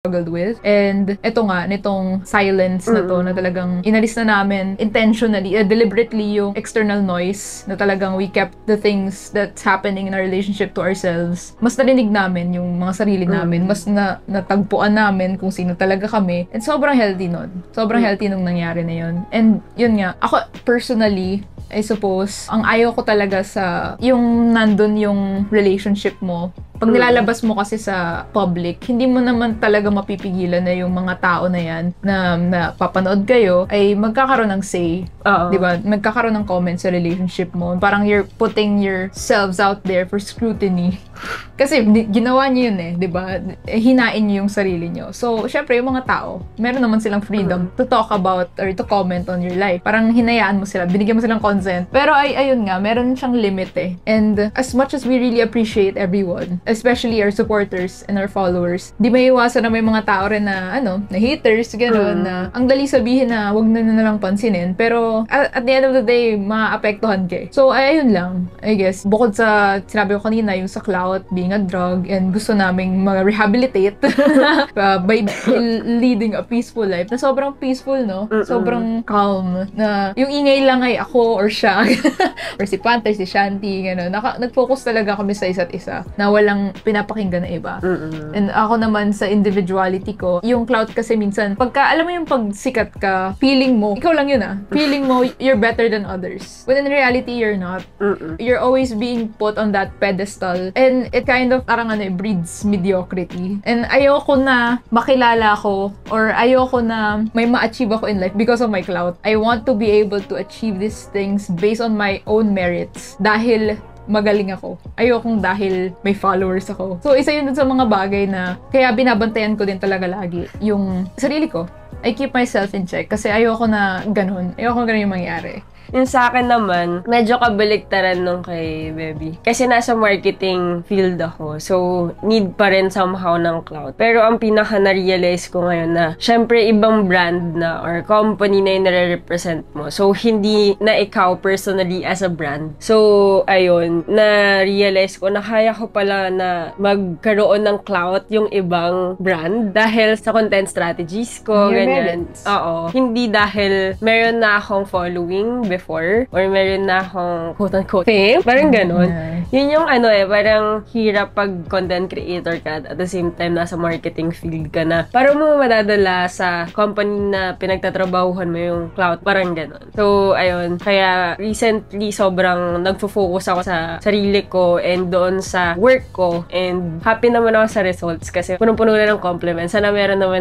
struggled with. And eto nga, nitong silence na to, na talagang inalis na namin intentionally, deliberately yung external noise, na talagang we kept the things that's happening in our relationship to ourselves. Mas narinig namin yung mga sarili namin, mas natagpuan namin kung sino talaga kami. And sobrang healthy nun. Sobrang healthy nung nangyari na yun. And yun nga, ako personally, I suppose, ang ayaw ko talaga sa yung nandun yung relationship mo. Pag nilalabas mo kasi sa public, hindi mo naman talaga mapipigilan na yung mga tao na yan na papanood kayo ay magkakaroon ng say. Diba? Magkakaroon ng comment sa relationship mo. Parang you're putting yourselves out there for scrutiny. Kasi ginawa niyo yun diba? Hinain niyo yung sarili niyo. So, syempre, yung mga tao, meron naman silang freedom to talk about or to comment on your life. Parang hinayaan mo sila, binigyan mo silang consent. Pero ayun nga, meron siyang limit And as much as we really appreciate everyone, especially our supporters and our followers, di may iwasan na may mga tao rin na, na haters, gano'n, na ang dali sabihin na wag na lang pansinin. Pero, at the end of the day, maapektuhan ka. So, ayun lang, I guess. Bukod sa, sinabi ko kanina, yung sa clout, being a drug, and gusto naming mag-rehabilitate by leading a peaceful life, na sobrang peaceful, no? Sobrang calm, na yung ingay lang ay ako or siya, or si Panther, si Shanti, gano'n. Nag-focus talaga kami sa isa't isa, na walang pinapakinggan na iba. And ako naman sa individuality ko, yung clout kasi minsan, alam mo yung pagsikat ka, feeling mo, ikaw lang yun feeling mo, you're better than others. When in reality, you're not. You're always being put on that pedestal. And it kind of, parang breeds mediocrity. And ayoko na makilala ko, or ayoko na may ma-achieve ako in life because of my clout. I want to be able to achieve these things based on my own merits. Dahil magaling ako. Ayokong dahil may followers ako. So, isa yun dun sa mga bagay na kaya binabantayan ko din talaga lagi yung sarili ko. I keep myself in check kasi ayoko na ganun. Ayoko ganun yung mangyari. Yung sa akin naman, medyo kabaliktaran nung kay Bebe. Kasi nasa marketing field ako. So, need pa rin somehow ng clout. Pero ang pinaka na-realize ko ngayon na, syempre, ibang brand na or company na yung nare-represent mo. So, hindi na ikaw personally as a brand. So, ayun, na-realize ko na kaya ko pala na magkaroon ng clout yung ibang brand dahil sa content strategies ko, ganyan. Oo. Hindi dahil meron na akong following before or meron na akong quote-unquote fame. Parang ganun. Yun yung parang hirap pag content creator ka at the same time nasa marketing field ka na. Parang mo madadala sa company na pinagtatrabahuhan mo yung clout. Parang ganun. So, ayun. Kaya recently sobrang nagfo-focus ako sa sarili ko and doon sa work ko and happy naman ako sa results kasi punong-puno na ng compliments. Sana meron naman